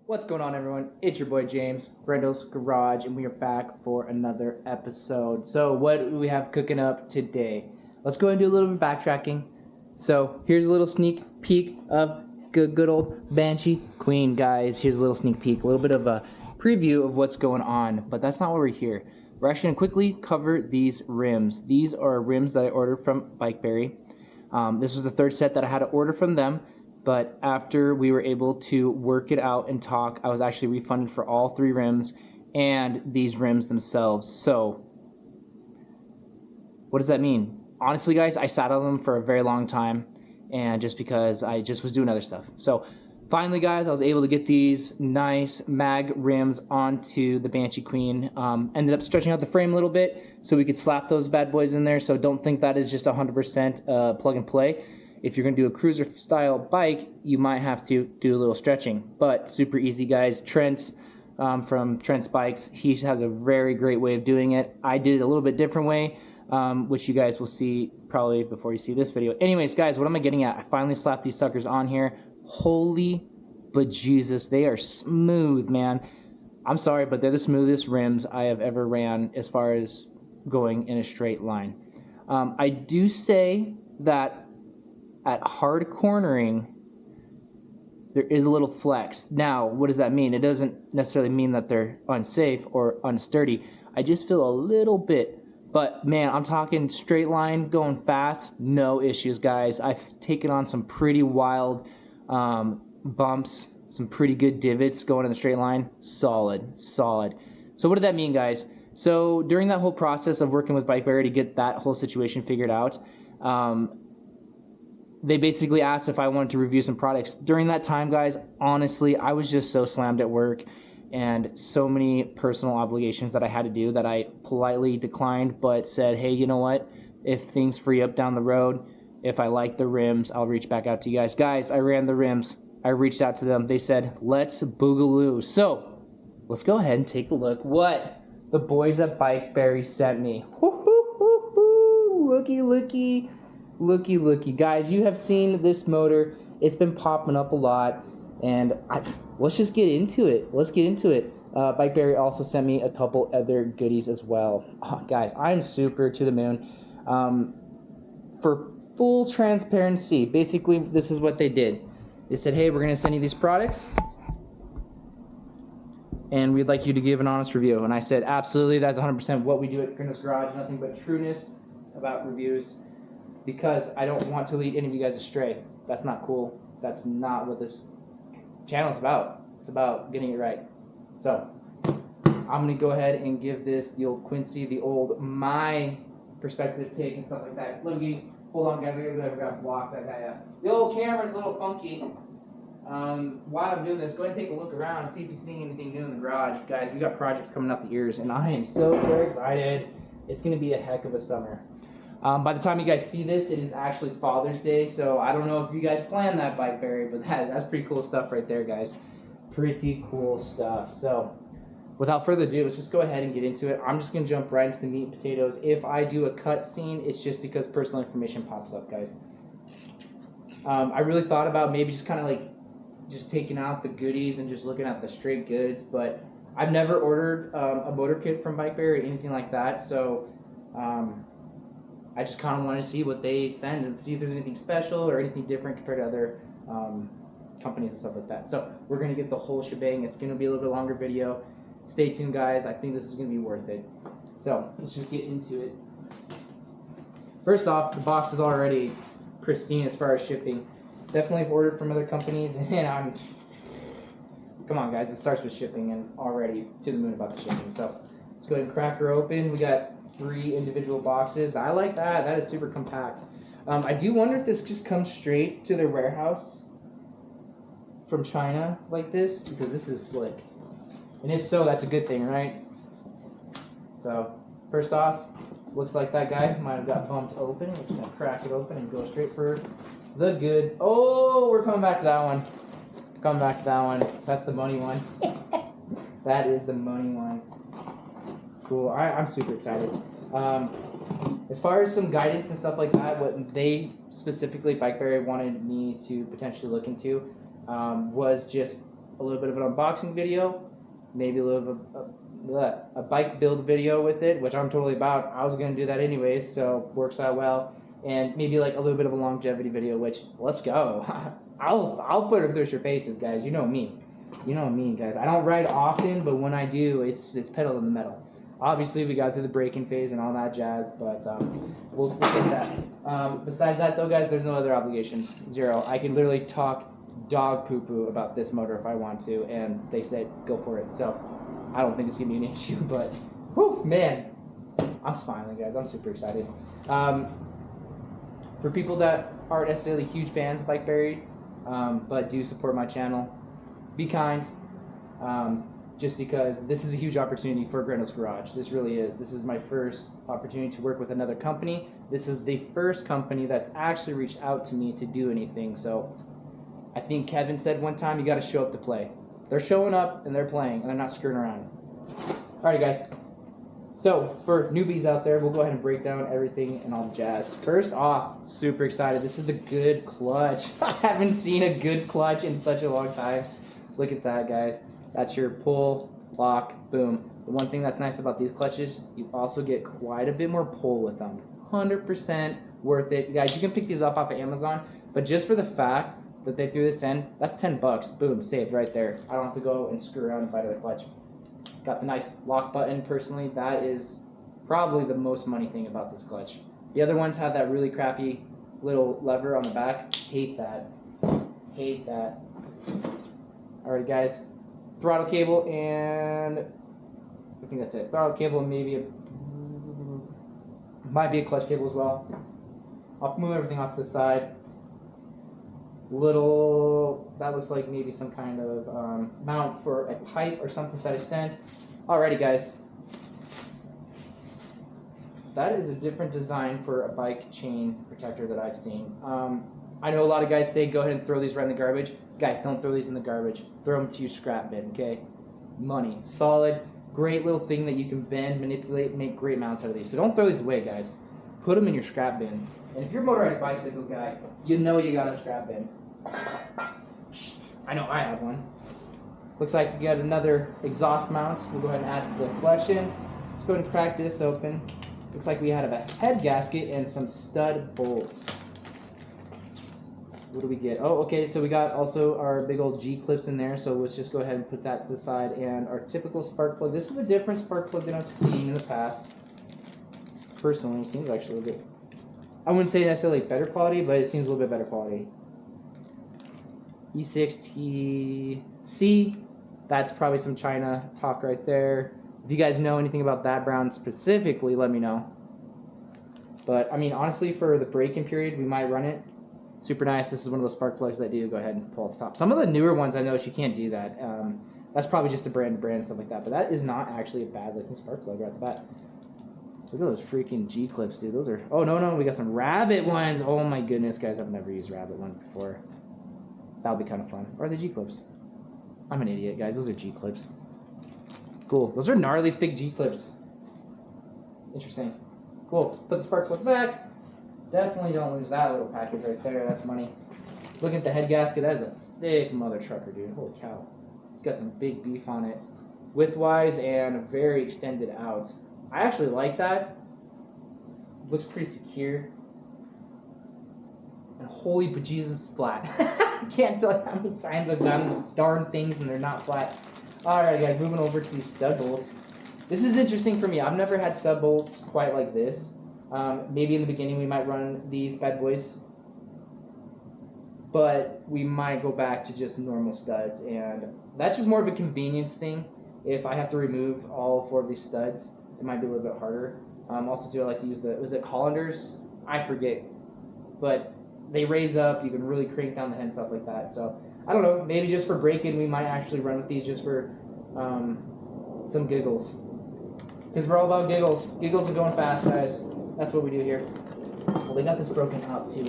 What's going on, everyone? It's your boy James, Grendel's Garage, and we are back for another episode. So what do we have cooking up today? Let's go and do a little bit of backtracking. So here's a little sneak peek of good old Banshee Queen, guys. Here's a little sneak peek, a little bit of a preview of what's going on, but that's not why we're here. We're actually going to quickly cover these rims. These are rims that I ordered from BikeBerry. This was the third set that I had to order from them. But after we were able to work it out and talk, I was actually refunded for all three rims and these rims themselves. So, what does that mean? Honestly, guys, I sat on them for a very long time, and just because I just was doing other stuff. So, finally, guys, I was able to get these nice mag rims onto the Banshee Queen. Ended up stretching out the frame a little bit so we could slap those bad boys in there. So, don't think that is just 100% plug and play. If you're going to do a cruiser style bike, you might have to do a little stretching, but super easy, guys. Trent's from Trent's Bikes, he has a very great way of doing it. I did it a little bit different way, which you guys will see probably before you see this video. Anyways, guys, what am I getting at? I finally slapped these suckers on here. Holy bejesus, they are smooth, man. I'm sorry, but they're the smoothest rims I have ever ran as far as going in a straight line. I do say that at hard cornering, there is a little flex. Now, what does that mean? It doesn't necessarily mean that they're unsafe or unsturdy. I just feel a little bit, but man, I'm talking straight line, going fast, no issues, guys. I've taken on some pretty wild bumps, some pretty good divots going in the straight line. Solid. So what did that mean, guys? So during that whole process of working with BikeBerry to get that whole situation figured out, they basically asked if I wanted to review some products. During that time, guys, honestly, I was just so slammed at work and so many personal obligations that I had to do that I politely declined, but said, hey, you know what? If things free up down the road, if I like the rims, I'll reach back out to you guys. Guys, I ran the rims. I reached out to them. They said, let's boogaloo. So let's go ahead and take a look what the boys at BikeBerry sent me. Looky. Looky, guys, you have seen this motor. It's been popping up a lot, and let's just get into it. BikeBerry also sent me a couple other goodies as well. Oh, guys, I'm super to the moon. For full transparency, basically, this is what they did. They said, hey, we're going to send you these products, and we'd like you to give an honest review. And I said, absolutely, that's 100% what we do at Grendel's Garage. Nothing but trueness about reviews, because I don't want to lead any of you guys astray. That's not cool. That's not what this channel is about. It's about getting it right. So I'm going to go ahead and give this the old Quincy, the old my perspective take and stuff like that. Let me, hold on, guys. I gotta block that guy out. The old camera's a little funky. While I'm doing this, go ahead and take a look around, see if you're seeing anything new in the garage. Guys, we got projects coming out the ears, and I am so very excited. It's going to be a heck of a summer. By the time you guys see this, it is actually Father's Day, so I don't know if you guys planned that, BikeBerry, but that's pretty cool stuff right there, guys. Pretty cool stuff. So, without further ado, let's just go ahead and get into it. I'm just going to jump right into the meat and potatoes. If I do a cut scene, it's just because personal information pops up, guys. I really thought about maybe just kind of like just taking out the goodies and just looking at the straight goods, but I've never ordered a motor kit from BikeBerry or anything like that, so I just kind of want to see what they send and see if there's anything special or anything different compared to other companies and stuff like that. So we're going to get the whole shebang. It's going to be a little bit longer video. Stay tuned, guys. I think this is going to be worth it. So let's just get into it. First off, the box is already pristine as far as shipping. Definitely have ordered from other companies, and come on, guys. It starts with shipping, and already to the moon about the shipping. So let's go ahead and crack her open. We got 3 individual boxes. I like that. That is super compact. I do wonder if this just comes straight to their warehouse from China like this, because this is slick. And if so, that's a good thing, right? So, first off, looks like that guy might have got bumped open. We're just going to crack it open and go straight for the goods. Oh, we're coming back to that one. That's the money one. That is the money one. Cool. I'm super excited. As far as some guidance and stuff like that, what they specifically, BikeBerry, wanted me to potentially look into was just a little bit of an unboxing video, maybe a little bit of a bike build video with it, which I'm totally about. I was going to do that anyways, so works out well. And maybe like a little bit of a longevity video, which, let's go. I'll put it through your faces, guys. You know me. You know me, guys. I don't ride often, but when I do, it's pedal to the metal. Obviously, we got through the braking phase and all that jazz, but we'll get that. Besides that, though, guys, there's no other obligations. Zero. I can literally talk dog poo-poo about this motor if I want to, and they said go for it. So I don't think it's going to be an issue, but whew, man, I'm smiling, guys. I'm super excited. For people that aren't necessarily huge fans of BikeBerry, but do support my channel, be kind. Just because this is a huge opportunity for Grendel's Garage. This really is. This is my first opportunity to work with another company. This is the first company that's actually reached out to me to do anything. So I think Kevin said one time, you got to show up to play. They're showing up and they're playing and they're not screwing around. Alrighty, guys. So for newbies out there, we'll go ahead and break down everything and all the jazz. First off, super excited. This is the good clutch. I haven't seen a good clutch in such a long time. Look at that, guys. That's your pull, lock, boom. The one thing that's nice about these clutches, you also get quite a bit more pull with them. 100% worth it. Guys, you can pick these up off of Amazon, but just for the fact that they threw this in, that's 10 bucks. Boom, saved right there. I don't have to go and screw around and fight with the clutch. Got the nice lock button. Personally, that is probably the most money thing about this clutch. The other ones have that really crappy little lever on the back. Hate that. Hate that. Alright, guys. Throttle cable and I think that's it. Throttle cable and maybe might be a clutch cable as well. I'll move everything off to the side. Little, that looks like maybe some kind of mount for a pipe or something to that extent. Alrighty, guys. That is a different design for a bike chain protector that I've seen. I know a lot of guys say go ahead and throw these right in the garbage. Guys, don't throw these in the garbage. Throw them to your scrap bin, okay? Money. Solid. Great little thing that you can bend, manipulate, make great mounts out of these. So don't throw these away, guys. Put them in your scrap bin. And if you're a motorized bicycle guy, you know you got a scrap bin. I know I have one. Looks like we got another exhaust mount. We'll go ahead and add to the collection. Let's go ahead and crack this open. Looks like we had a head gasket and some stud bolts. What do we get? Oh, okay, so we got also our big old G-clips in there, so let's just go ahead and put that to the side. And our typical spark plug. This is a different spark plug than I've seen in the past. Personally, it seems actually a little bit, I wouldn't say necessarily better quality, but it seems a little bit better quality. E6TC, that's probably some China talk right there. If you guys know anything about that brand specifically, let me know. But, I mean, honestly, for the break-in period, we might run it. Super nice. This is one of those spark plugs that do go ahead and pull off the top. Some of the newer ones, I know you can't do that. That's probably just a brand to brand and stuff like that. But that is not actually a bad looking spark plug right at the back. Look at those freaking G-clips, dude. Those are... Oh, no. We got some Rabbit ones. Oh, my goodness, guys. I've never used Rabbit ones before. That would be kind of fun. Or are they G-clips? I'm an idiot, guys. Those are G-clips. Cool. Those are gnarly, thick G-clips. Interesting. Cool. Put the spark plug back. Definitely don't lose that little package right there. That's money. Look at the head gasket. That is a thick mother trucker, dude. Holy cow. It's got some big beef on it. Width-wise and very extended out. I actually like that. Looks pretty secure. And holy bejesus, it's flat. I can't tell you how many times I've done these darn things and they're not flat. Alright, guys, moving over to these stud bolts. This is interesting for me. I've never had stud bolts quite like this. Maybe in the beginning we might run these bad boys, but we might go back to just normal studs, and that's just more of a convenience thing. If I have to remove all 4 of these studs, it might be a little bit harder. Also too, I like to use was it colanders? I forget, but they raise up, you can really crank down the head and stuff like that. So I don't know, maybe just for break-in we might actually run with these just for some giggles, because we're all about giggles. Giggles are going fast, guys. That's what we do here. Well, they got this broken up too.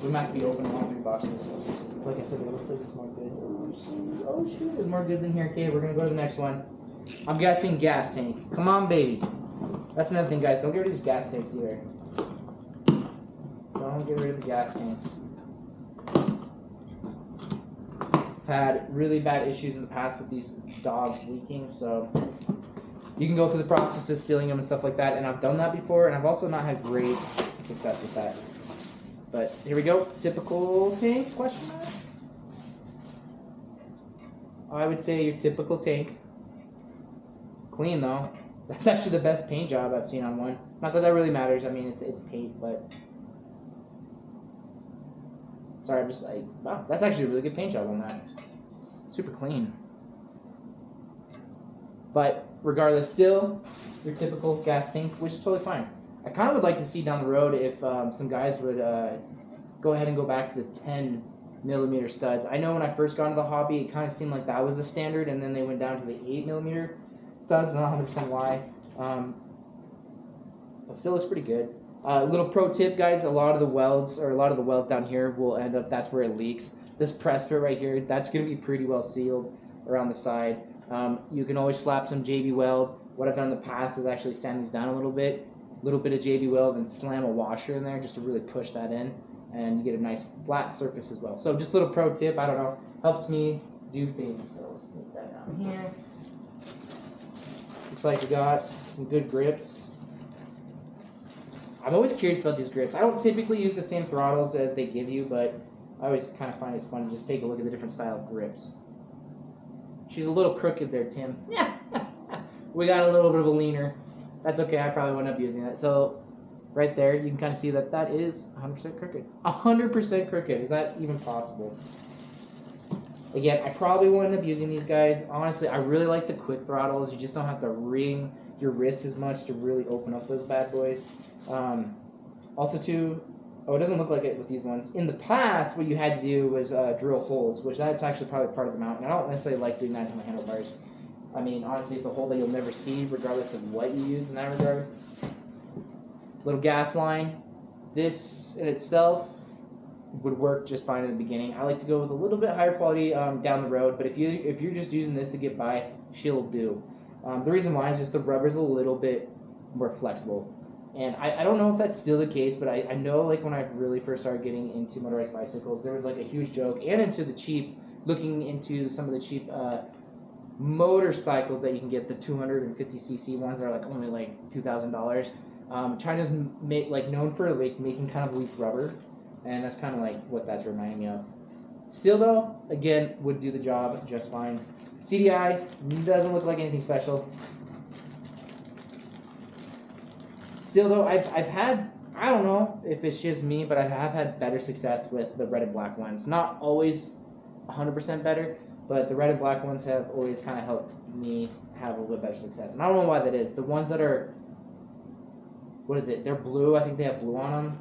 We might be opening all 3 boxes. It's like I said, it looks like there's more goods. Oh shoot, there's more goods in here. Okay, we're gonna go to the next one. I'm guessing gas tank. Come on, baby. That's another thing, guys. Don't get rid of these gas tanks either. Don't get rid of the gas tanks. had really bad issues in the past with these dogs leaking, so you can go through the process of sealing them and stuff like that, and I've done that before, and I've also not had great success with that. But here we go, typical tank, question mark? I would say your typical tank. Clean though. That's actually the best paint job I've seen on one. Not that that really matters, I mean, it's paint, but... Sorry, I'm just like, wow, that's actually a really good paint job on that. Super clean. But regardless, still your typical gas tank, which is totally fine. I kind of would like to see down the road if some guys would go ahead and go back to the 10mm studs. I know when I first got into the hobby, it kind of seemed like that was the standard, and then they went down to the 8mm studs. I'm not 100% why, but still looks pretty good. Little pro tip, guys: a lot of the welds down here will end up, that's where it leaks. This press fit right here, that's going to be pretty well sealed around the side. You can always slap some JB Weld. What I've done in the past is actually sand these down a little bit of JB Weld, and slam a washer in there just to really push that in, and you get a nice flat surface as well. So just a little pro tip, I don't know, helps me do things. So let's put that down here. Looks like we got some good grips. I'm always curious about these grips. I don't typically use the same throttles as they give you, but I always kind of find it's fun to just take a look at the different style of grips. She's a little crooked there, Tim. Yeah, we got a little bit of a leaner. That's okay, I probably wouldn't end up using that. So right there, you can kind of see that that is 100% crooked. 100% crooked. Is that even possible? Again, I probably won't end up using these guys. Honestly, I really like the quick throttles. You just don't have to wring your wrist as much to really open up those bad boys. Also too, it doesn't look like it with these ones. In the past, what you had to do was drill holes, which that's actually probably part of the mount. And I don't necessarily like doing that to my handlebars. I mean, honestly, it's a hole that you'll never see regardless of what you use in that regard. Little gas line. This in itself would work just fine in the beginning. I like to go with a little bit higher quality down the road, but if you're just using this to get by, she'll do. The reason why is just the rubber's a little bit more flexible. And I don't know if that's still the case, but I know like when I really first started getting into motorized bicycles, there was like a huge joke, and looking into some of the cheap motorcycles that you can get, the 250cc ones that are like only like $2,000. China's known for like making kind of weak rubber, and that's kind of like what that's reminding me of. Still though, again, would do the job just fine. CDI doesn't look like anything special. Still though, I've had, I don't know if it's just me, but I have had better success with the red and black ones. Not always 100% better, but the red and black ones have always kind of helped me have a little bit better success. And I don't know why that is. The ones that are, what is it? They're blue. I think they have blue on them.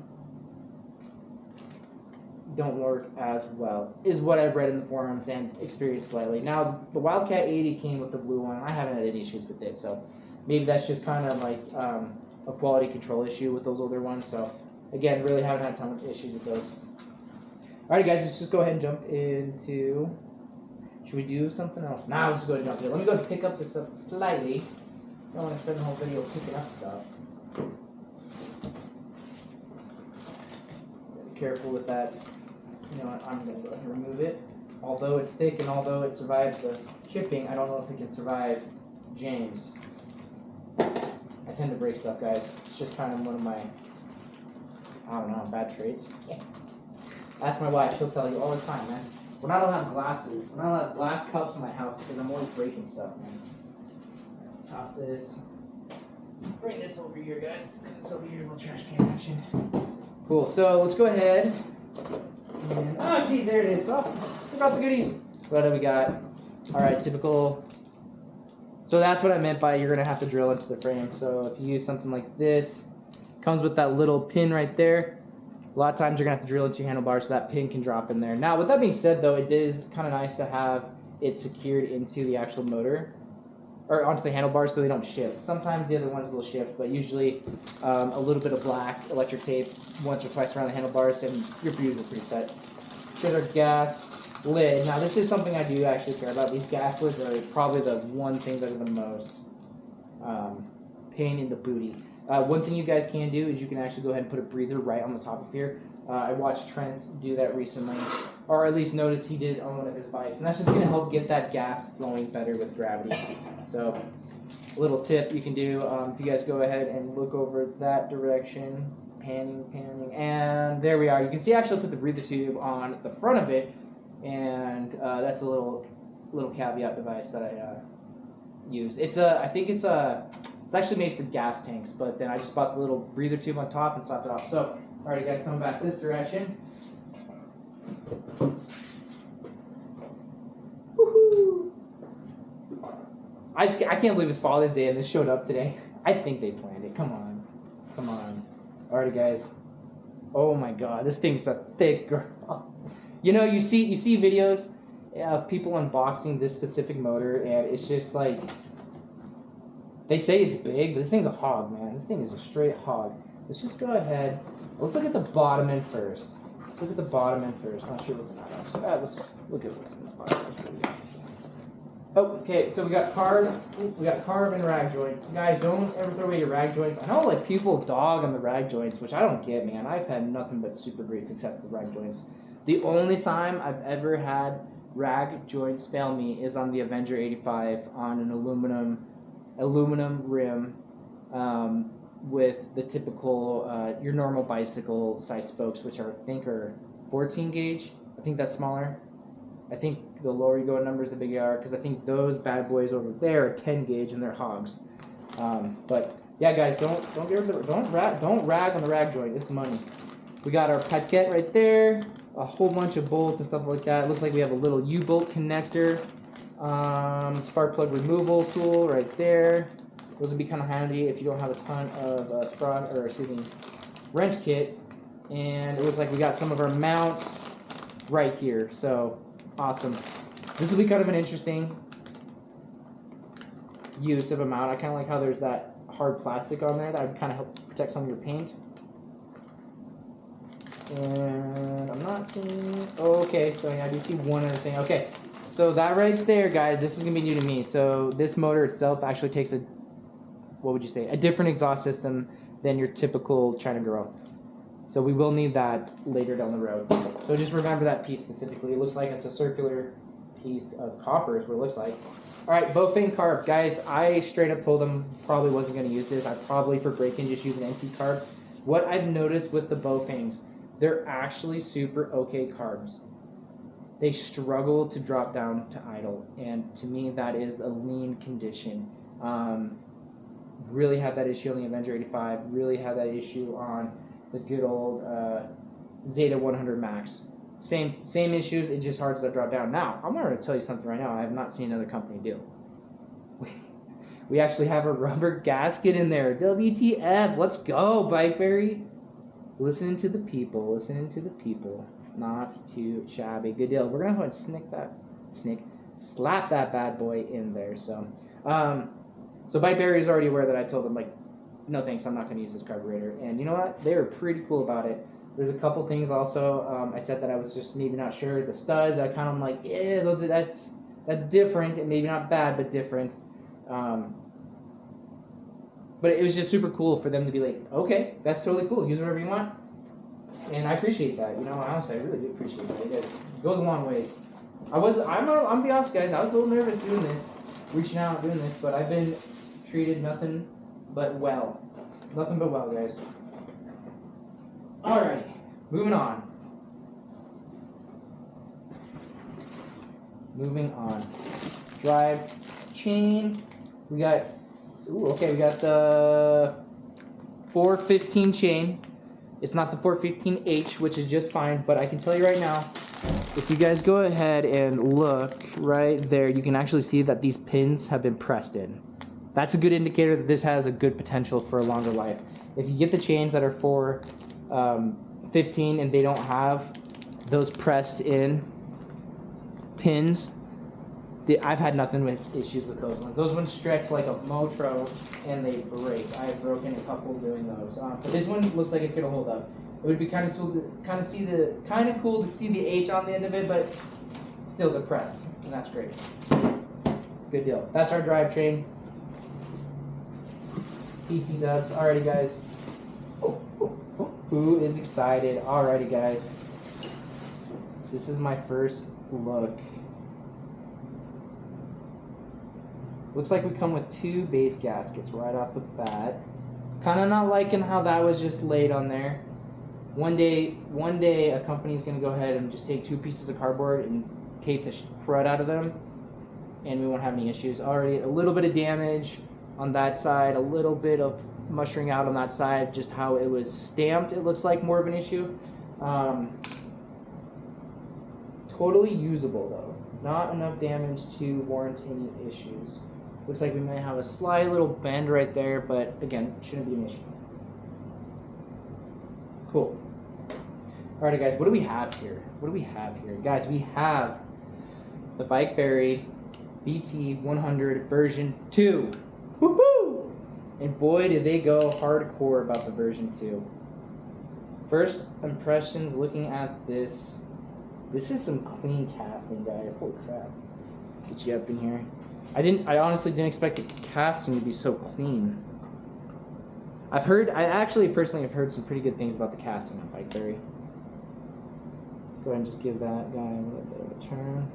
Don't work as well, is what I've read in the forums and experienced slightly. Now, the Wildcat 80 came with the blue one. I haven't had any issues with it, so maybe that's just kind of like a quality control issue with those older ones. So, again, really haven't had a ton of issues with those. Alright, guys, let's just go ahead and jump into... Should we do something else? Nah, let's just go ahead and jump in. Let me go and pick up this up slightly. I don't want to spend the whole video picking up stuff. Be careful with that. You know what, I'm going to go ahead and remove it. Although it's thick and although it survived the chipping, I don't know if it can survive James. I tend to break stuff, guys. It's just kind of one of my, I don't know, bad traits. Yeah. Ask my wife, she'll tell you all the time, man. We're not allowed glasses. We're not allowed glass cups in my house because I'm always breaking stuff, man. Toss this. Bring this over here, guys. Bring this over here, little trash can action. Cool, so let's go ahead. And, oh, geez, there it is. Oh, forgot the goodies. What do we got? All right, typical. So that's what I meant by you're going to have to drill into the frame. So if you use something like this, comes with that little pin right there. A lot of times you're going to have to drill into your handlebars so that pin can drop in there. Now, with that being said, though, it is kind of nice to have it secured into the actual motor, or onto the handlebars so they don't shift. Sometimes the other ones will shift, but usually a little bit of black electric tape once or twice around the handlebars and your views are pretty set. Here's our gas lid. Now this is something I do actually care about. These gas lids are probably the one thing that are the most pain in the booty. One thing you guys can do is you can actually go ahead and put a breather right on the top of here. I watched Trent do that recently, or at least noticed he did on one of his bikes, and that's just going to help get that gas flowing better with gravity. So, a little tip you can do, if you guys go ahead and look over that direction, panning, and there we are. You can see I actually put the breather tube on the front of it, and that's a little caveat device that I use. I think it's actually made for gas tanks, but then I just bought the little breather tube on top and slapped it off. So, alright guys, coming back this direction. Woohoo! I can't believe it's Father's Day and this showed up today. I think they planned it. Come on. Alrighty guys. Oh my god, this thing's a thick girl. You know, you see videos of people unboxing this specific motor, and it's just like, they say it's big, but this thing's a hog, man. This thing is a straight hog. Let's just go ahead. Let's look at the bottom end first. Not sure what's in that box. Let's look at what's in this box. Oh, okay, so we got carb and rag joint. Guys, don't ever throw away your rag joints. I know like people dog on the rag joints, which I don't get, man. I've had nothing but super great success with rag joints. The only time I've ever had rag joints fail me is on the Avenger 85 on an aluminum rim, with the typical your normal bicycle size spokes, which I think are 14 gauge. I think that's smaller. I think the lower you go in numbers, the bigger they are, because I think those bad boys over there are 10 gauge and they're hogs. But yeah, guys, don't rag on the rag joint. It's money. We got our paquette right there, a whole bunch of bolts and stuff like that. It looks like we have a little U-bolt connector, spark plug removal tool right there. Those would be kind of handy if you don't have a ton of wrench kit. And it looks like we got some of our mounts right here. So awesome. This will be kind of an interesting use of a mount. I kind of like how there's that hard plastic on there that would kind of help protect some of your paint. And I'm not seeing. Oh, okay, so yeah, I do see one other thing. Okay, so that right there, guys, this is gonna be new to me. So this motor itself actually takes a, what would you say, a different exhaust system than your typical China girl. So we will need that later down the road. So just remember that piece specifically. It looks like it's a circular piece of copper is what it looks like. All right, Bofane carb. Guys, I straight up told them probably wasn't going to use this. I probably for braking just use an NT carb. What I've noticed with the Bofanes, they're actually super okay carbs. They struggle to drop down to idle, and to me that is a lean condition. Really had that issue on the Avenger 85, really had that issue on the good old Zeta 100 Max. Same issues, it just hard to drop down. Now, I'm going to tell you something right now I have not seen another company do. We actually have a rubber gasket in there. WTF, let's go, BikeBerry. Listening to the people, not too shabby. Good deal. We're going to go ahead and slap that bad boy in there. So BikeBerry is already aware that I told them, like, no thanks, I'm not going to use this carburetor. And you know what? They were pretty cool about it. There's a couple things also. I said that I was just maybe not sure. The studs, I kind of like, yeah, that's different, and maybe not bad, but different. But it was just super cool for them to be like, okay, that's totally cool. Use whatever you want. And I appreciate that. You know, honestly, I really do appreciate that. It goes a long ways. I'm gonna be honest, guys. I was a little nervous doing this, reaching out, doing this, but I've been treated nothing but well. Nothing but well, guys. Alrighty, moving on. Drive chain. We got, we got the 415 chain. It's not the 415H, which is just fine, but I can tell you right now, if you guys go ahead and look right there, you can actually see that these pins have been pressed in. That's a good indicator that this has a good potential for a longer life. If you get the chains that are 415 and they don't have those pressed in pins, I've had nothing with issues with those ones. Those ones stretch like a Motro and they break. I've broken a couple doing those. But this one looks like it's gonna hold up. It would be kind of cool to see the H on the end of it, but still depressed, and that's great. Good deal. That's our drivetrain. PT dubs. Alrighty, guys. Who is excited? Alrighty, guys. This is my first look. Looks like we come with 2 base gaskets right off the bat. Kind of not liking how that was just laid on there. One day a company's gonna go ahead and just take 2 pieces of cardboard and tape the crud out of them, and we won't have any issues. Already a little bit of damage on that side, a little bit of mushering out on that side, just how it was stamped. It looks like more of an issue. Totally usable though. Not enough damage to warrant any issues. Looks like we might have a slight little bend right there, but again, shouldn't be an issue. Cool. Alright guys, what do we have here? What do we have here? Guys, we have the BikeBerry BT100 version 2. Woohoo! And boy, did they go hardcore about the version 2. First impressions looking at this. This is some clean casting, guys. Holy crap. Get you up in here. I honestly didn't expect the casting to be so clean. I actually personally have heard some pretty good things about the casting on BikeBerry. Let's go ahead and just give that guy a little bit of a turn.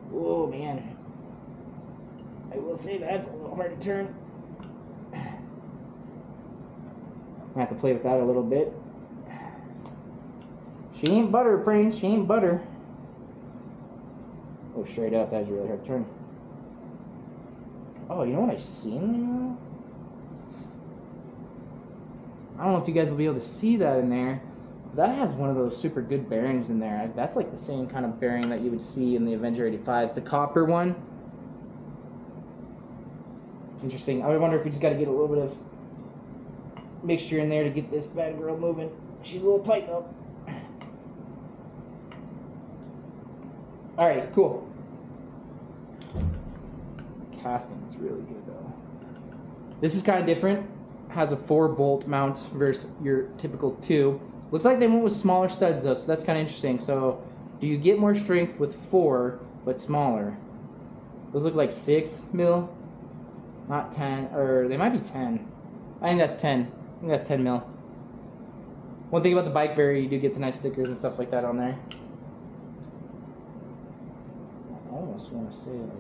Whoa, man. I will say that's a little hard to turn. I have to play with that a little bit. She ain't butter, friends. She ain't butter. Oh, straight up. That was a really hard turn. Oh, you know what I seen? I don't know if you guys will be able to see that in there. That has one of those super good bearings in there. That's like the same kind of bearing that you would see in the Avenger 85s. The copper one. Interesting. I wonder if we just got to get a little bit of mixture in there to get this bad girl moving. She's a little tight though. Alright, cool. Casting is really good though. This is kind of different. Has a 4-bolt mount versus your typical 2. Looks like they went with smaller studs though, so that's kind of interesting. So, do you get more strength with 4 but smaller? Those look like 6 mil, not 10, or they might be 10. I think that's 10. I think that's 10 mil. One thing about the BikeBerry, you do get the nice stickers and stuff like that on there. I almost want to say like,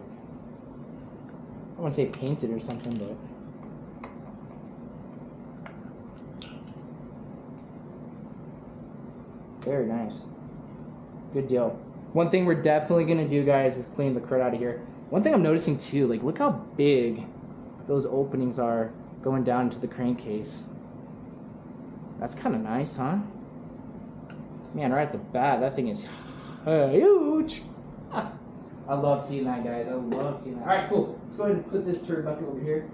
I want to say painted or something, but very nice. Good deal. One thing we're definitely going to do, guys, is clean the crud out of here. One thing I'm noticing too, like look how big those openings are going down into the crankcase. That's kind of nice, huh? Man, right at the bat, that thing is huge. I love seeing that, guys. I love seeing that. All right, cool. Let's go ahead and put this turd bucket over here.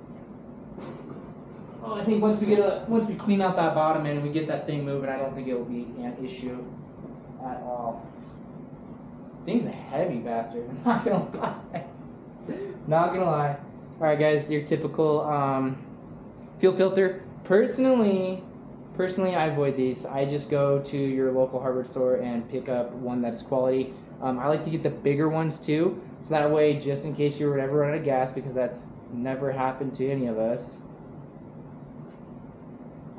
Oh, I think once we clean out that bottom end and we get that thing moving, I don't think it will be an issue at all. Thing's a heavy bastard. I'm not gonna lie. Not gonna lie. All right, guys. Your typical fuel filter. Personally, I avoid these. I just go to your local hardware store and pick up one that's quality. I like to get the bigger ones too, so that way, just in case you were ever run out of gas, because that's never happened to any of us.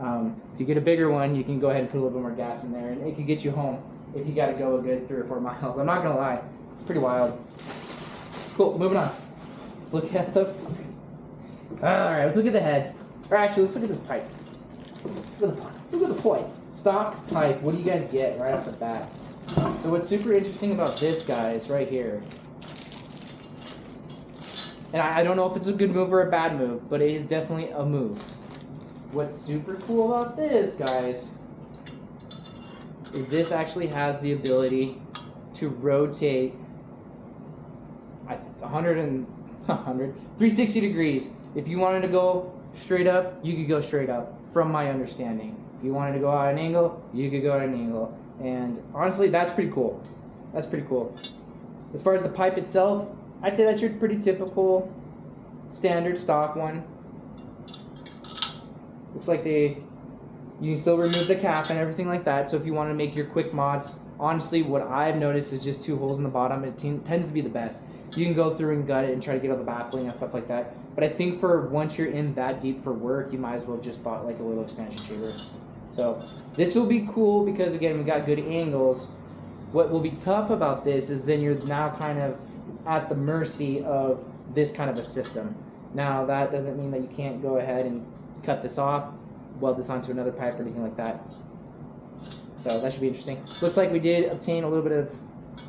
If you get a bigger one, you can go ahead and put a little bit more gas in there, and it could get you home if you got to go a good 3 or 4 miles. I'm not gonna lie, it's pretty wild. Cool, moving on. Let's look at the. All right, let's look at the head. Or actually, let's look at this pipe. Look at the pipe. Look at the pipe. Stock pipe. What do you guys get right off the bat? So what's super interesting about this, guys, right here, and I don't know if it's a good move or a bad move, but it is definitely a move. What's super cool about this, guys, is this actually has the ability to rotate 360 degrees. If you wanted to go straight up, you could go straight up, from my understanding. If you wanted to go at an angle, you could go at an angle. And honestly, that's pretty cool. That's pretty cool. As far as the pipe itself, I'd say that's your pretty typical standard stock one. Looks like you can still remove the cap and everything like that. So if you want to make your quick mods, honestly, what I've noticed is just 2 holes in the bottom. It tends to be the best. You can go through and gut it and try to get all the baffling and stuff like that. But I think for once you're in that deep for work, you might as well just bought like a little expansion chamber. So this will be cool because, again, we got good angles. What will be tough about this is then you're now kind of at the mercy of this kind of a system. Now, that doesn't mean that you can't go ahead and cut this off, weld this onto another pipe or anything like that. So that should be interesting. Looks like we did obtain a little bit of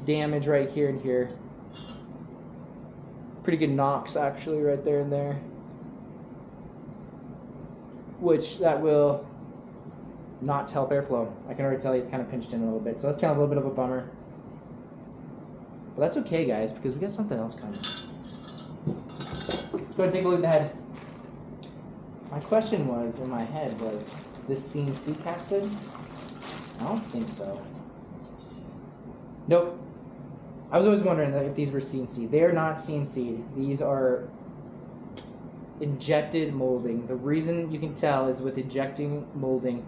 damage right here and here. Pretty good knocks, actually, right there and there. Which that will not help airflow. I can already tell you it's kind of pinched in a little bit. So that's kind of a little bit of a bummer. But that's okay, guys, because we got something else coming. Go ahead and take a look at the head. My question was, in my head, was this CNC casted? I don't think so. Nope. I was always wondering if these were CNC. They are not CNC'd. These are injected molding. The reason you can tell is with injecting molding,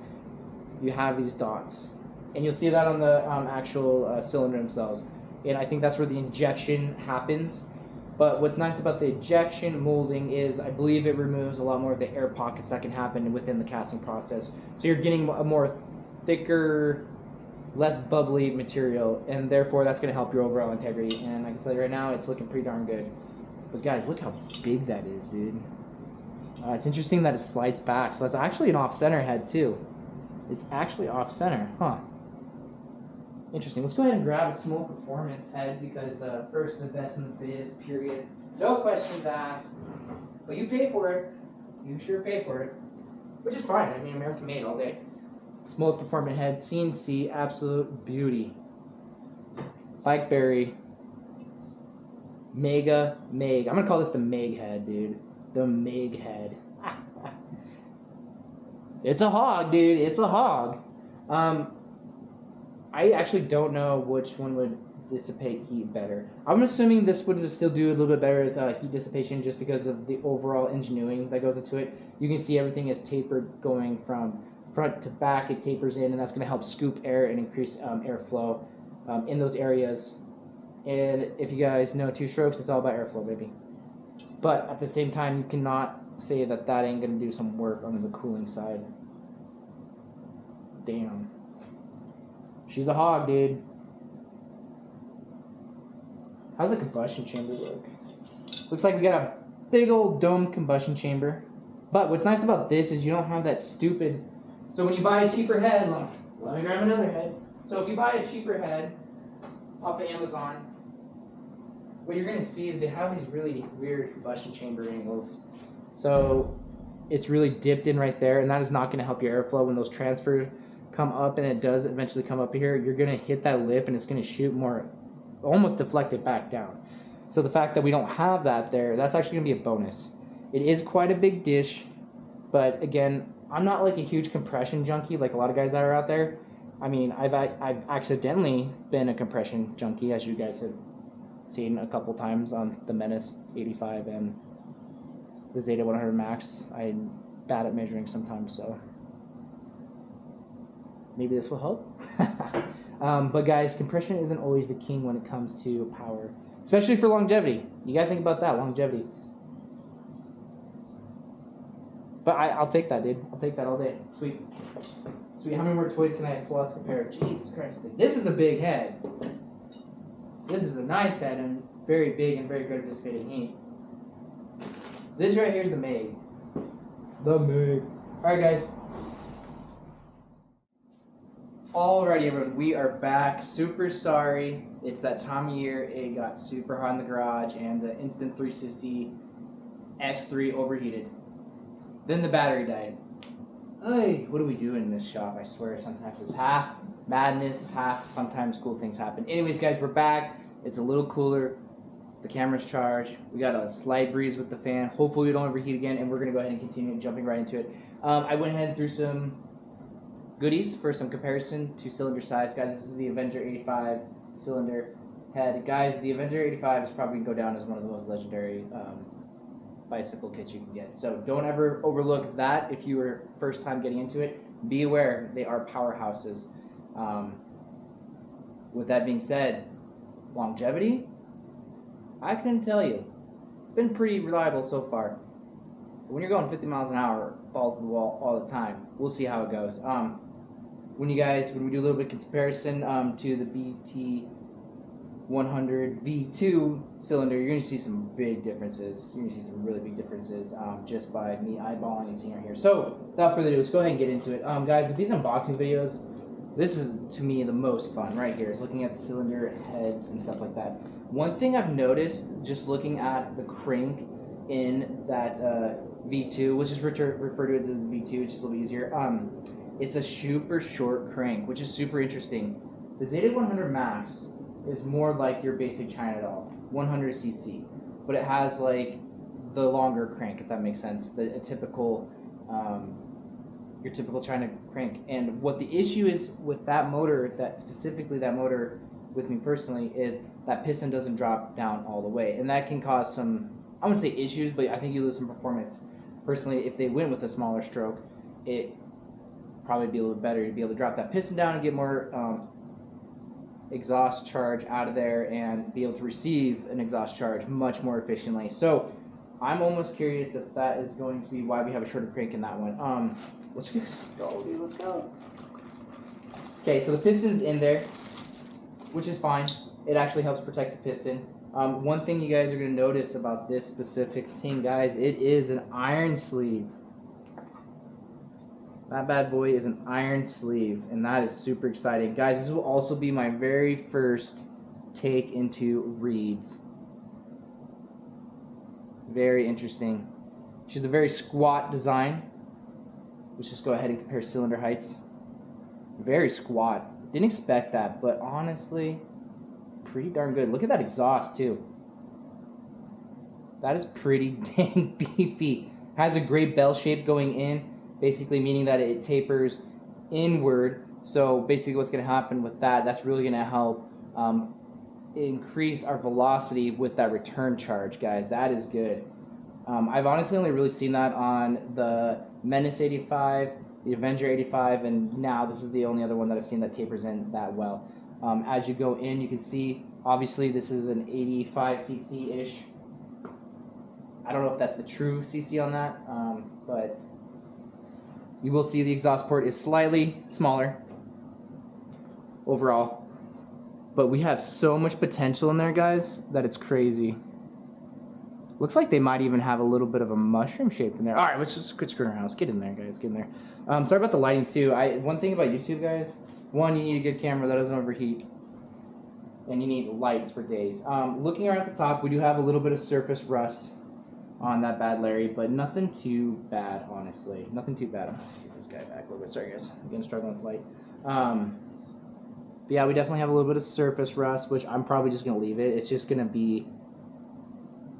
you have these dots. And you'll see that on the actual cylinder themselves. And I think that's where the injection happens. But what's nice about the injection molding is I believe it removes a lot more of the air pockets that can happen within the casting process. So you're getting a more thicker, less bubbly material, and therefore that's going to help your overall integrity. And I can tell you right now, it's looking pretty darn good. But guys, look how big that is, dude. It's interesting that it slides back. So that's actually an off-center head too. It's actually off-center, huh? Interesting. Let's go ahead and grab a small performance head because first the best in the biz, period. No questions asked. But you pay for it. You sure pay for it. Which is fine. I mean, American made all day. Small performance head, CNC, absolute beauty. BikeBerry. Mega Meg. I'm going to call this the Meg head, dude. The Meg head. It's a hog, dude. It's a hog. I actually don't know which one would dissipate heat better. I'm assuming this would still do a little bit better with heat dissipation just because of the overall engineering that goes into it. You can see everything is tapered going from front to back. It tapers in, and that's going to help scoop air and increase airflow in those areas. And if you guys know two strokes, it's all about airflow, baby. But at the same time, you cannot say that that ain't going to do some work on the cooling side. Damn. She's a hog, dude. How's the combustion chamber look? Looks like we got a big old domed combustion chamber. But what's nice about this is you don't have that stupid... So when you buy a cheaper head, let me grab another head. So if you buy a cheaper head off of Amazon, what you're going to see is they have these really weird combustion chamber angles. So it's really dipped in right there, and that is not going to help your airflow when those transfers come up, and it does eventually come up here. You're going to hit that lip, and it's going to shoot more, almost deflect it back down. So the fact that we don't have that there, that's actually going to be a bonus. It is quite a big dish, but again, I'm not like a huge compression junkie like a lot of guys that are out there. I mean, I've accidentally been a compression junkie, as you guys have seen a couple times on the Menace 85 and the Zeta 100 Max. I'm bad at measuring sometimes, so maybe this will help. But guys, compression isn't always the king when it comes to power, especially for longevity. You gotta think about that, longevity. But I'll take that, dude. I'll take that all day. Sweet. Sweet. How many more toys can I pull out to compare? Jesus Christ. This is a big head. This is a nice head and very big and very good at dissipating heat. This right here is the Meg. The Meg. Alright, guys. Alrighty, everyone. We are back. Super sorry. It's that time of year. It got super hot in the garage and the Instant 360 X3 overheated. Then the battery died. Hey, what do we do in this shop? I swear, sometimes it's half madness, half sometimes cool things happen. Anyways, guys, we're back. It's a little cooler. The camera's charged. We got a slight breeze with the fan. Hopefully we don't overheat again, and we're going to go ahead and continue jumping right into it. I went ahead and threw some goodies for some comparison to cylinder size. Guys, this is the Avenger 85 cylinder head. Guys, the Avenger 85 is probably going to go down as one of the most legendary bicycle kits you can get. So don't ever overlook that if you were first time getting into it. Be aware, they are powerhouses. With that being said, longevity, I couldn't tell you. It's been pretty reliable so far. But when you're going 50 miles an hour, balls to the wall all the time, we'll see how it goes. When we do a little bit of comparison to the BT 100 V2 cylinder, you're going to see some big differences. You're going to see some really big differences just by me eyeballing and seeing right here. So without further ado, let's go ahead and get into it. Guys, with these unboxing videos, this is, to me, the most fun right here, is looking at the cylinder heads and stuff like that. One thing I've noticed, just looking at the crank in that V2, let's just refer to it as the V2, which is a little easier. It's a super short crank, which is super interesting. The Zeta 100 Max is more like your basic China doll, 100cc, but it has like the longer crank, if that makes sense, a typical, your typical China crank. And what the issue is with that motor, specifically that motor, with me personally, is that piston doesn't drop down all the way, and that can cause some, I wouldn't say issues, but I think you lose some performance. Personally, if they went with a smaller stroke, it probably be a little better to be able to drop that piston down and get more exhaust charge out of there and be able to receive an exhaust charge much more efficiently. So I'm almost curious if that is going to be why we have a shorter crank in that one. Let's go, dude, let's go. Okay, so the piston's in there, which is fine. It actually helps protect the piston. One thing you guys are going to notice about this specific thing, guys, it is an iron sleeve. That bad boy is an iron sleeve, and that is super exciting. Guys, this will also be my very first take into reeds. Very interesting. She's a very squat design. Let's just go ahead and compare cylinder heights. Very squat. Didn't expect that, but honestly, pretty darn good. Look at that exhaust, too. That is pretty dang beefy. Has a great bell shape going in. Basically meaning that it tapers inward. So basically what's going to happen with that, that's really going to help increase our velocity with that return charge, guys. That is good. I've honestly only really seen that on the Menace 85, the Avenger 85, and now this is the only other one that I've seen that tapers in that well. As you go in, you can see, obviously this is an 85cc-ish. I don't know if that's the true cc on that, but you will see the exhaust port is slightly smaller overall. But we have so much potential in there, guys, that it's crazy. Looks like they might even have a little bit of a mushroom shape in there. All right, let's just quit screwing around. Let's get in there, guys. Get in there. Sorry about the lighting, too. One thing about YouTube, guys, one, you need a good camera that doesn't overheat. And you need lights for days. Looking around at the top, we do have a little bit of surface rust on that bad Larry, but nothing too bad, honestly. Nothing too bad. I'm gonna get this guy back a little bit. Sorry, guys. Again, struggling with light. But yeah, we definitely have a little bit of surface rust, which I'm probably just gonna leave it. It's just gonna be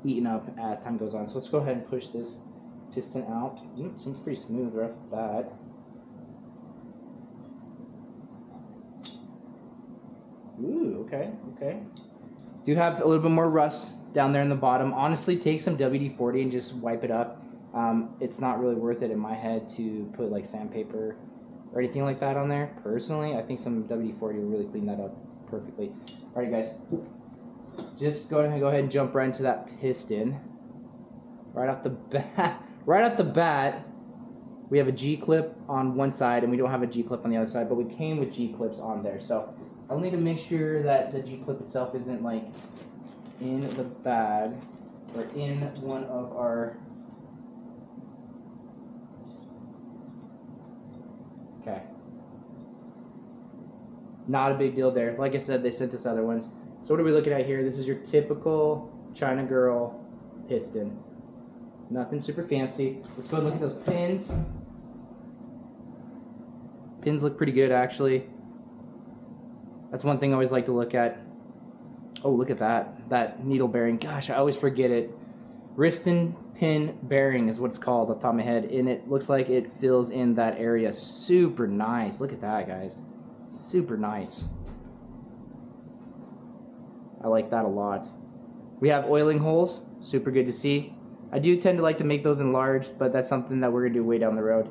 eaten up as time goes on. So let's go ahead and push this piston out. Seems pretty smooth right off the bat. Ooh, okay, okay. Do have a little bit more rust down there in the bottom. Honestly, take some WD-40 and just wipe it up. It's not really worth it in my head to put like sandpaper or anything like that on there. Personally, I think some WD-40 will really clean that up perfectly. Alright, guys, just go ahead and jump right into that piston. Right off the bat, we have a G-clip on one side and we don't have a G-clip on the other side, but we came with G-clips on there. So I'll need to make sure that the G-clip itself isn't like in the bag or in one of our, okay, not a big deal there. Like I said, they sent us other ones. So what are we looking at here? This is your typical China girl piston. Nothing super fancy. Let's go and look at those pins. Pins look pretty good, actually. That's one thing I always like to look at. Oh, look at that. That needle bearing. Gosh, I always forget it. Wriston pin bearing is what it's called off the top of my head. And it looks like it fills in that area. Super nice. Look at that, guys. Super nice. I like that a lot. We have oiling holes. Super good to see. I do tend to like to make those enlarged, but that's something that we're going to do way down the road.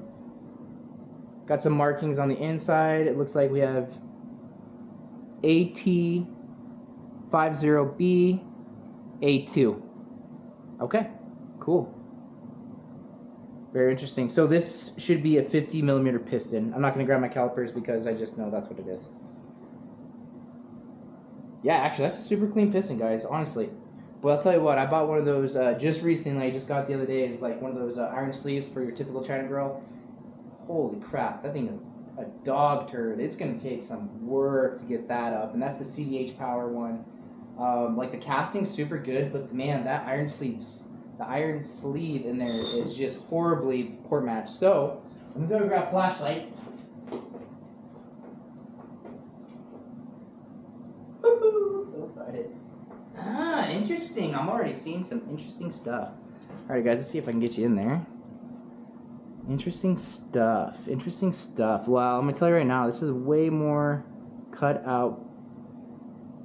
Got some markings on the inside. It looks like we have AT50B A2. Okay, cool. Very interesting. So this should be a 50 millimeter piston. I'm not going to grab my calipers because I just know that's what it is. Yeah, actually, that's a super clean piston, guys, honestly. But I'll tell you what, I bought one of those just recently. I just got it the other day. It's like one of those iron sleeves for your typical China girl. Holy crap, that thing is a dog turd. It's going to take some work to get that up. And that's the CDH power one. Like the casting's super good, but man, that iron sleeve in there is just horribly poor match. So, I'm going to go grab a flashlight. So excited. Ah, interesting. I'm already seeing some interesting stuff. Alright guys, let's see if I can get you in there. Interesting stuff. Interesting stuff. Well, I'm going to tell you right now, this is way more cut out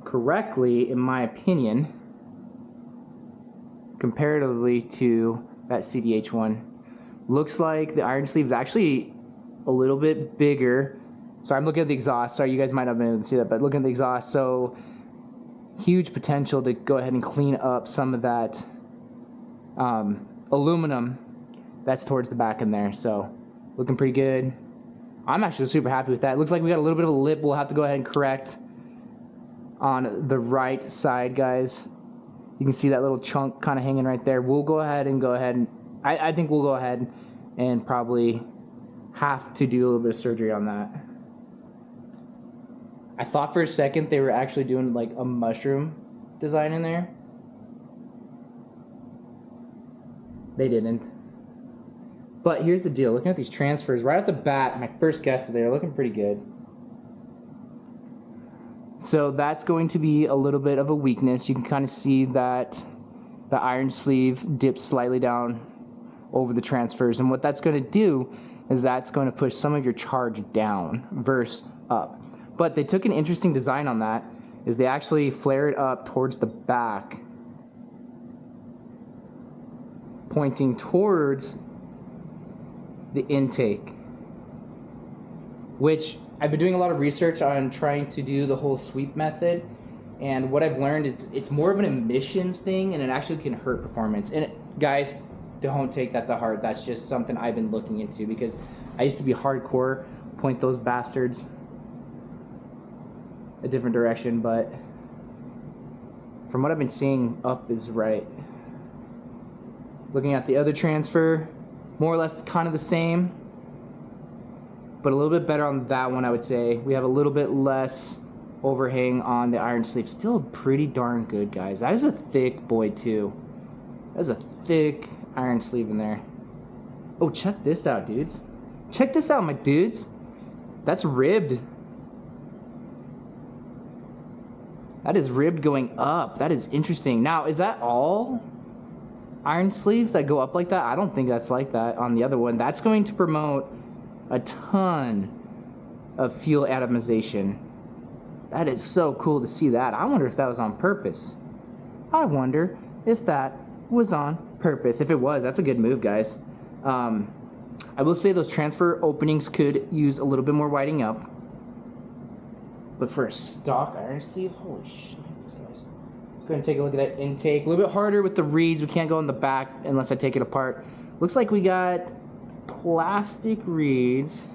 correctly, in my opinion, comparatively to that CDH one. Looks like the iron sleeve is actually a little bit bigger. Sorry, I'm looking at the exhaust. Sorry, you guys might not have been able to see that, but looking at the exhaust, so huge potential to go ahead and clean up some of that aluminum that's towards the back in there. So looking pretty good. I'm actually super happy with that. Looks like we got a little bit of a lip we'll have to go ahead and correct on the right side, guys. You can see that little chunk kind of hanging right there. We'll go ahead and I think we'll go ahead and probably have to do a little bit of surgery on that. I thought for a second they were actually doing like a mushroom design in there. They didn't. But here's the deal. Looking at these transfers, right off the bat, my first guess, they're looking pretty good. So that's going to be a little bit of a weakness. You can kind of see that the iron sleeve dips slightly down over the transfers. And what that's going to do is that's going to push some of your charge down versus up. But they took an interesting design on that, is they actually flare it up towards the back, pointing towards the intake, which I've been doing a lot of research on trying to do the whole sweep method, and what I've learned is it's more of an emissions thing, and it actually can hurt performance. And guys, don't take that to heart. That's just something I've been looking into, because I used to be hardcore, point those bastards a different direction, but from what I've been seeing, up is right. Looking at the other transfer, more or less kind of the same, but a little bit better on that one, I would say. We have a little bit less overhang on the iron sleeve. Still pretty darn good, guys. That is a thick boy too. That's a thick iron sleeve in there. Oh, check this out, dudes. Check this out, my dudes. That's ribbed. That is ribbed going up. That is interesting. Now, is that all iron sleeves that go up like that? I don't think that's like that on the other one. That's going to promote a ton of fuel atomization. That is so cool to see that. I wonder if that was on purpose. I wonder if that was on purpose. If it was, that's a good move, guys. I will say those transfer openings could use a little bit more widening up. But for a stock iron sleeve, holy shit, guys. Let's go ahead and take a look at that intake. A little bit harder with the reeds. We can't go in the back unless I take it apart. Looks like we got plastic reeds.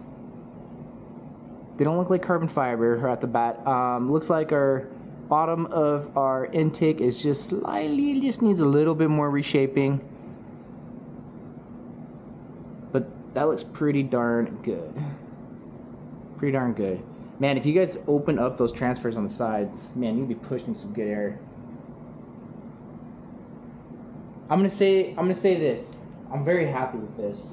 They don't look like carbon fiber at the bat. Looks like our bottom of our intake is just slightly, just needs a little bit more reshaping. But that looks pretty darn good. Pretty darn good. Man, if you guys open up those transfers on the sides, man, you'll be pushing some good air. I'm gonna say this. I'm very happy with this.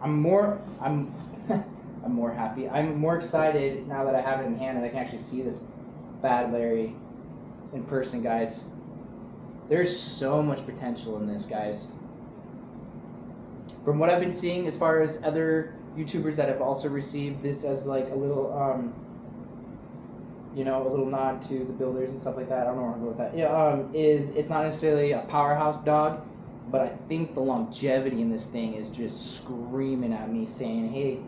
I'm more happy. I'm more excited now that I have it in hand and I can actually see this bad Larry in person, guys. There's so much potential in this, guys. From what I've been seeing as far as other YouTubers that have also received this as like a little, you know, a little nod to the builders and stuff like that. I don't know where I'm going with that. Yeah, it's not necessarily a powerhouse dog, but I think the longevity in this thing is just screaming at me, saying, "Hey,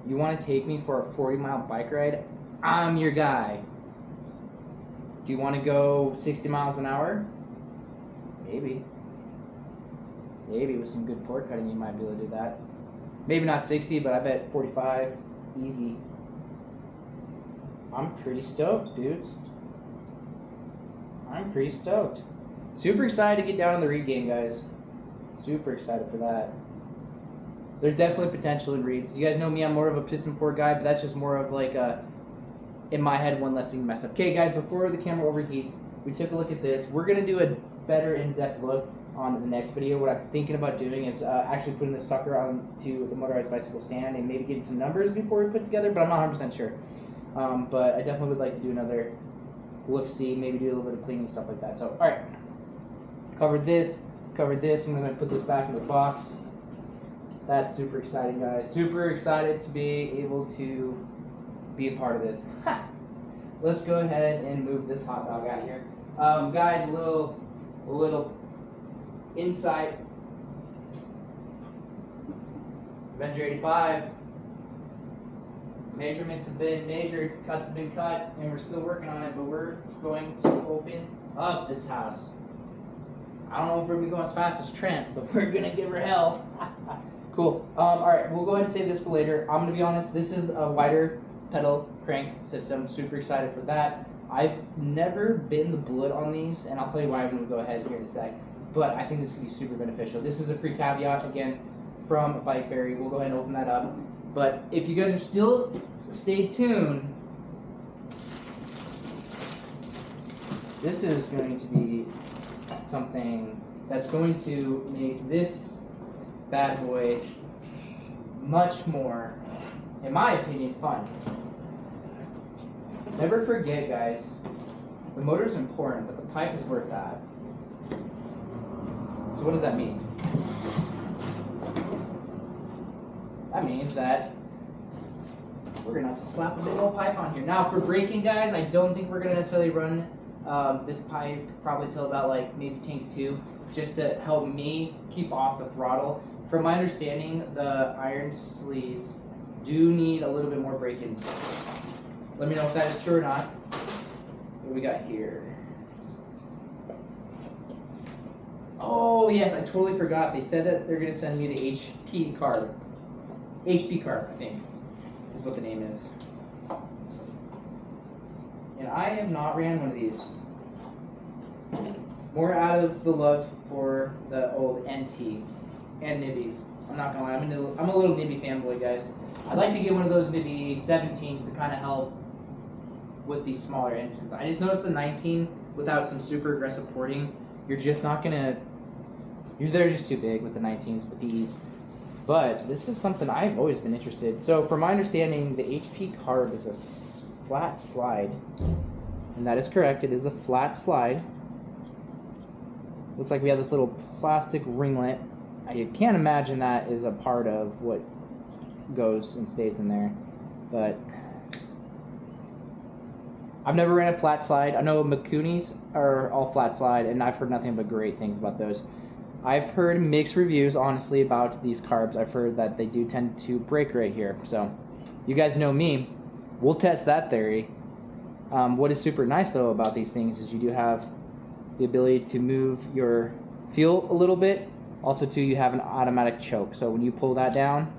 you want to take me for a 40-mile bike ride? I'm your guy. Do you want to go 60 miles an hour? Maybe. Maybe with some good port cutting, you might be able to do that. Maybe not 60, but I bet 45, easy. I'm pretty stoked, dudes. I'm pretty stoked. Super excited to get down in the reed game, guys. Super excited for that. There's definitely potential in reeds. You guys know me, I'm more of a piston port guy, but that's just more of like a, in my head, one less thing to mess up. Okay, guys, before the camera overheats, we took a look at this. We're going to do a better in-depth look on the next video. What I'm thinking about doing is actually putting this sucker onto the motorized bicycle stand and maybe getting some numbers before we put together, but I'm not 100% sure. But I definitely would like to do another look-see, maybe do a little bit of cleaning, stuff like that. So, all right, covered this. I'm going to put this back in the box. That's super exciting, guys. Super excited to be able to be a part of this. Let's go ahead and move this hot dog out here. Guys, a little insight. Avenger 85. Measurements have been measured, cuts have been cut, and we're still working on it, but we're going to open up this house. I don't know if we're going to go as fast as Trent, but we're going to give her hell. Cool. All right, we'll go ahead and save this for later. I'm going to be honest, this is a wider pedal crank system. Super excited for that. I've never bitten the bullet on these, and I'll tell you why I'm going to go ahead here in a sec, but I think this could be super beneficial. This is a free caveat, again, from BikeBerry. We'll go ahead and open that up. But if you guys are still, stay tuned. This is going to be something that's going to make this bad boy much more, in my opinion, fun. Never forget, guys, the motor's important, but the pipe is where it's at. So what does that mean? That means that we're going to have to slap a big old pipe on here. Now, for braking, guys, I don't think we're going to necessarily run this pipe probably till about like maybe tank 2, just to help me keep off the throttle. From my understanding, the iron sleeves do need a little bit more braking. Let me know if that is true or not. What do we got here? Oh yes, I totally forgot. They said that they're going to send me the HP carb. HP carb, I think, is what the name is. And I have not ran one of these. More out of the love for the old NT and Nibbies. I'm not gonna lie, I'm a little Nibby fanboy, guys. I'd like to get one of those Nibby 17s to kind of help with these smaller engines. I just noticed the 19 without some super aggressive porting, you're just not gonna. They're just too big with the 19s with these. But this is something I've always been interested. So, from my understanding, the HP carb is a flat slide, and that is correct. It is a flat slide. Looks like we have this little plastic ringlet. I can't imagine that is a part of what goes and stays in there, but I've never ran a flat slide. I know Makunis are all flat slide, and I've heard nothing but great things about those. I've heard mixed reviews, honestly, about these carbs. I've heard that they do tend to break right here. So, you guys know me. We'll test that theory. What is super nice, though, about these things is you do have the ability to move your fuel a little bit. Also, too, you have an automatic choke. So, when you pull that down,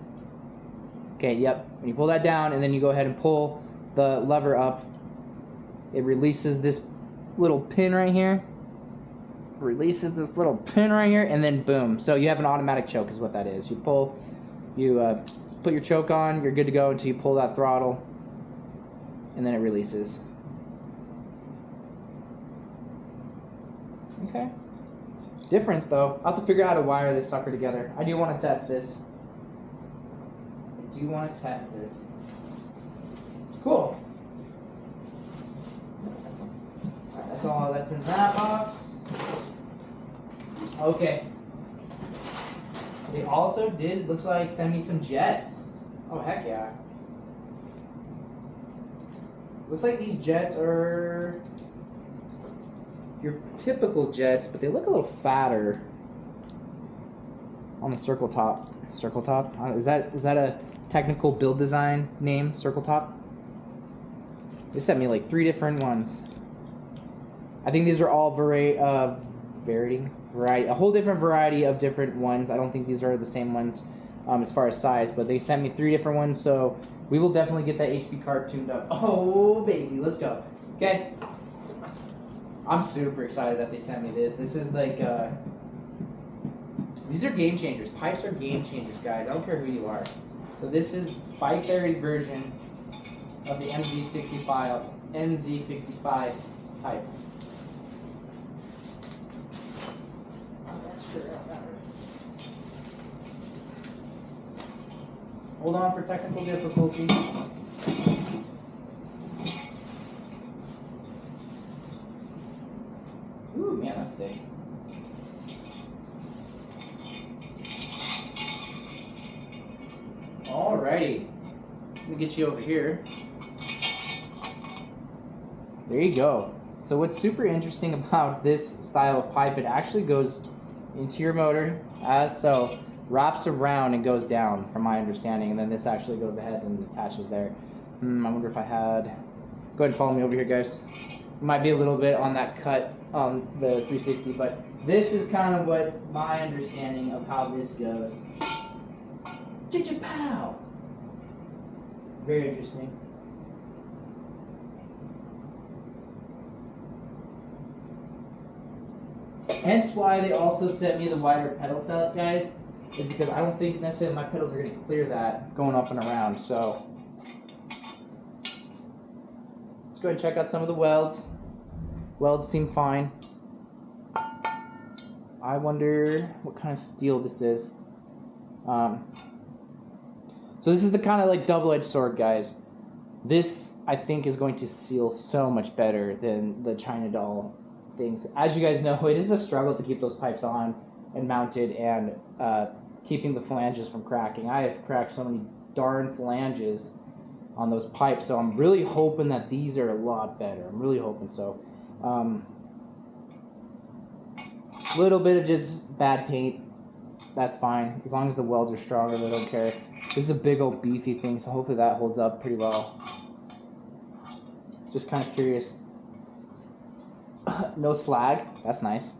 okay, yep. When you pull that down and then you go ahead and pull the lever up, it releases this little pin right here. Releases this little pin right here, and then boom. So you have an automatic choke is what that is. You pull, you put your choke on, you're good to go until you pull that throttle, and then it releases. Okay. Different though. I'll have to figure out how to wire this sucker together. I do want to test this. Cool. Alright, that's all that's in that box. Okay. They also did, looks like, send me some jets. Oh, heck yeah. Looks like these jets are your typical jets, but they look a little fatter on the circle top. Circle top? Is that a technical build design name, circle top? They sent me like 3 different ones. I think these are all variety, a whole different variety of different ones. I don't think these are the same ones as far as size, but they sent me 3 different ones, so we will definitely get that HP carb tuned up. Oh baby, let's go. Okay, I'm super excited that they sent me this. This is like these are game changers. Pipes are game changers, guys. I don't care who you are. So this is BikeBerry's version of the NZ65 pipe. Hold on for technical difficulties. Ooh, man, that's thick. Alrighty. Let me get you over here. There you go. So what's super interesting about this style of pipe, it actually goes into your motor as so, wraps around and goes down from my understanding, and then this actually goes ahead and attaches there. I wonder if I had, go ahead and follow me over here, guys. Might be a little bit on that cut on the 360, but this is kind of what my understanding of how this goes. Ch-ch-pow! Very interesting. Hence why they also sent me the wider pedal set, guys, is because I don't think necessarily my pedals are going to clear that going up and around. So let's go ahead and check out some of the welds. Welds seem fine. I wonder what kind of steel this is. So this is the kind of like double-edged sword, guys. This, I think, is going to seal so much better than the China doll things. As you guys know, it is a struggle to keep those pipes on and mounted and keeping the flanges from cracking. I have cracked so many darn flanges on those pipes, so I'm really hoping that these are a lot better. I'm really hoping so. Little bit of just bad paint, that's fine. As long as the welds are stronger, they don't care. This is a big old beefy thing, so hopefully that holds up pretty well. Just kind of curious. No slag, that's nice.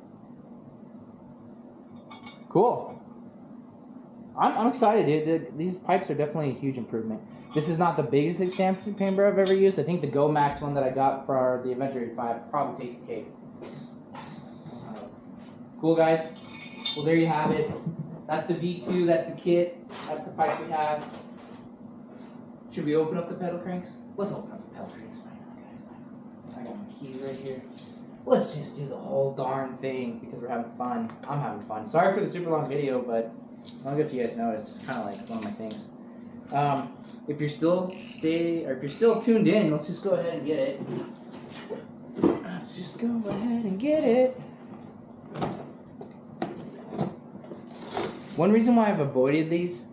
Cool. I'm excited, dude. These pipes are definitely a huge improvement. This is not the biggest expansion chamber I've ever used. I think the Go Max one that I got for the Adventure 5 probably takes the cake. Cool, guys. Well, there you have it. That's the V2, that's the kit, that's the pipe we have. Should we open up the pedal cranks? Let's open up the pedal cranks right now, guys. I got my keys right here. Let's just do the whole darn thing because we're having fun. I'm having fun. Sorry for the super long video, but I don't know if you guys know, it's just kind of like one of my things. If you're still tuned in, let's just go ahead and get it. Let's just go ahead and get it. One reason why I've avoided these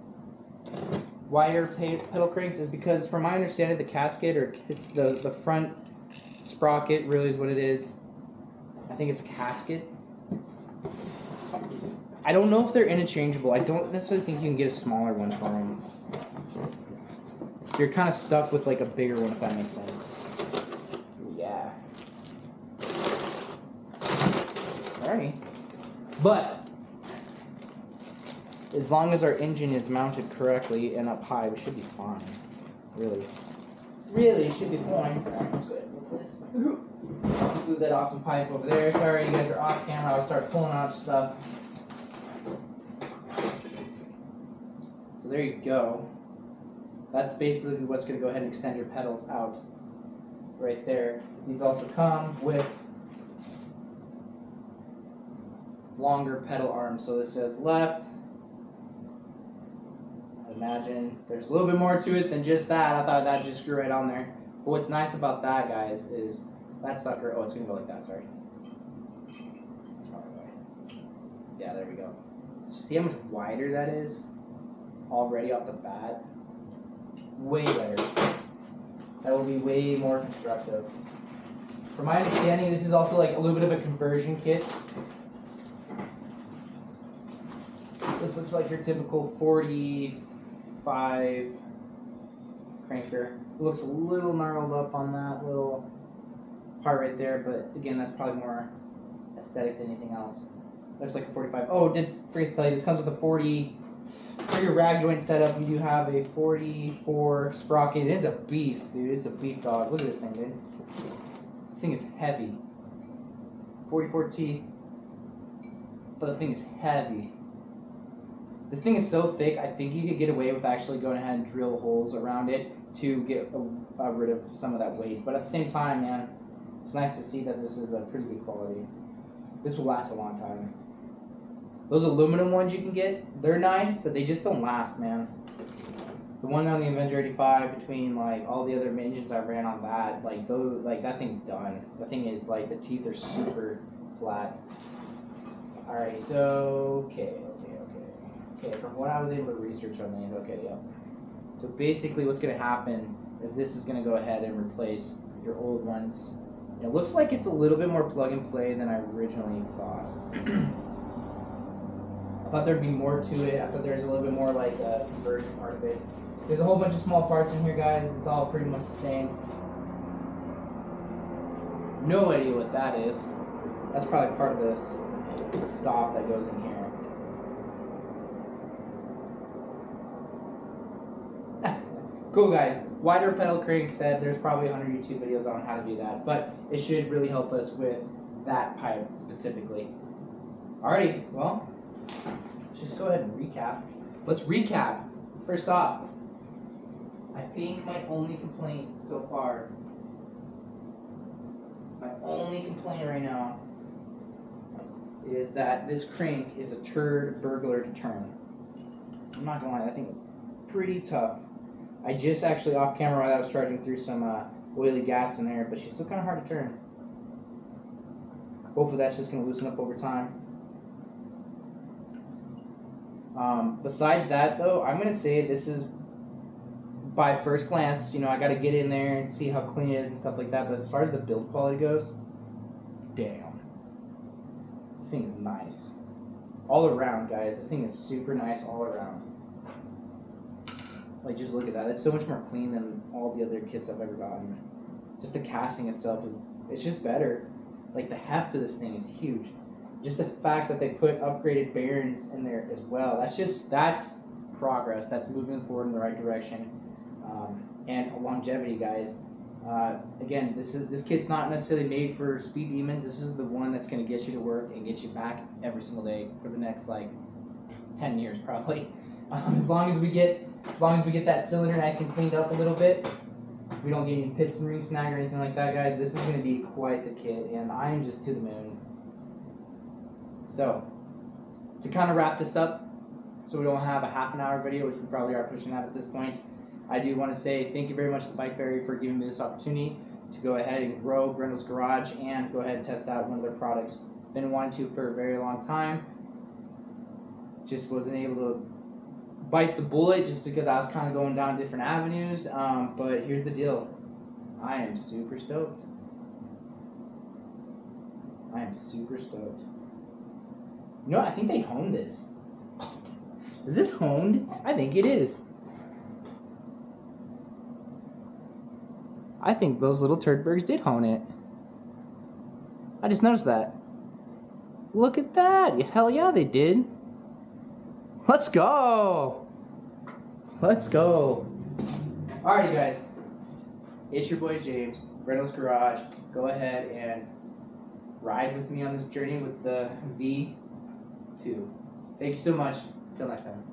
wire pedal cranks is because, from my understanding, the casket, or it's the front sprocket, really is what it is. I think it's a casket. I don't know if they're interchangeable. I don't necessarily think you can get a smaller one for them. You're kind of stuck with like a bigger one, if that makes sense. Yeah. Alrighty. But as long as our engine is mounted correctly and up high, we should be fine. Really should be fine. Alright, let's go ahead and move this. Move that awesome pipe over there. Sorry, you guys are off camera. I'll start pulling out stuff. So there you go. That's basically what's going to go ahead and extend your pedals out right there. These also come with longer pedal arms. So this says left. I imagine there's a little bit more to it than just that. I thought that'd just screw right on there. But what's nice about that, guys, is that sucker, oh, it's going to go like that, sorry. Yeah, there we go. See how much wider that is already off the bat? Way better. That will be way more constructive. From my understanding, this is also like a little bit of a conversion kit. This looks like your typical 45 cranker. It looks a little gnarled up on that little part right there, but again, that's probably more aesthetic than anything else. Looks like a 45. Oh, did forget to tell you, this comes with a 40. For your rag joint setup, you do have a 44 sprocket. It's a beef, dude. It's a beef dog. Look at this thing, dude. This thing is heavy. 44 teeth. But the thing is heavy. This thing is so thick, I think you could get away with actually going ahead and drill holes around it to get rid of some of that weight. But at the same time, man, it's nice to see that this is a pretty good quality. This will last a long time. Those aluminum ones you can get, they're nice, but they just don't last, man. The one on the Avenger 85, between like all the other engines I ran on that, like those, like that thing's done. The thing is, like, the teeth are super flat. All right, so okay. From what I was able to research on these, okay, yeah. So basically, what's gonna happen is this is gonna go ahead and replace your old ones. It looks like it's a little bit more plug and play than I originally thought. I thought there'd be more to it. I thought there's a little bit more like a conversion part of it. There's a whole bunch of small parts in here, guys. It's all pretty much the same. No idea what that is. That's probably part of the stop that goes in here. Cool, guys. Wider pedal crank set. There's probably 100 YouTube videos on how to do that, but it should really help us with that pipe specifically. Alrighty, well, let's just go ahead and recap. Let's recap. First off, I think my only complaint so far, my only complaint right now is that this crank is a turd burglar to turn. I'm not gonna lie, I think it's pretty tough. I just actually off camera while I was charging through some oily gas in there, but she's still kind of hard to turn. Hopefully that's just going to loosen up over time. Besides that, though, I'm going to say this is, by first glance, you know, I got to get in there and see how clean it is and stuff like that, but as far as the build quality goes, damn. This thing is nice. All around, guys. This thing is super nice all around. Like, just look at that. It's so much more clean than all the other kits I've ever gotten. Just the casting itself, it's just better. Like, the heft of this thing is huge. Just the fact that they put upgraded bearings in there as well. That's progress. That's moving forward in the right direction. And longevity, guys. Again, this kit's not necessarily made for speed demons. This is the one that's going to get you to work and get you back every single day for the next, like, 10 years, probably. As long as we get that cylinder nice and cleaned up a little bit, we don't get any piston ring snag or anything like that, guys, this is going to be quite the kit, and I am just to the moon. So, to kind of wrap this up, so we don't have a half an hour video, which we probably are pushing out at this point, I do want to say thank you very much to BikeBerry for giving me this opportunity to go ahead and grow Grendel's Garage and go ahead and test out one of their products. Been wanting to for a very long time. Just wasn't able to bite the bullet just because I was kind of going down different avenues, but here's the deal. I am super stoked. I am super stoked. You know what? I think they honed this. Is this honed? I think it is. I think those little turdbergs did hone it. I just noticed that. Look at that. Hell yeah, they did. Let's go. Let's go. Alrighty, guys. It's your boy James, Grendel's Garage. Go ahead and ride with me on this journey with the V2. Thank you so much. Till next time.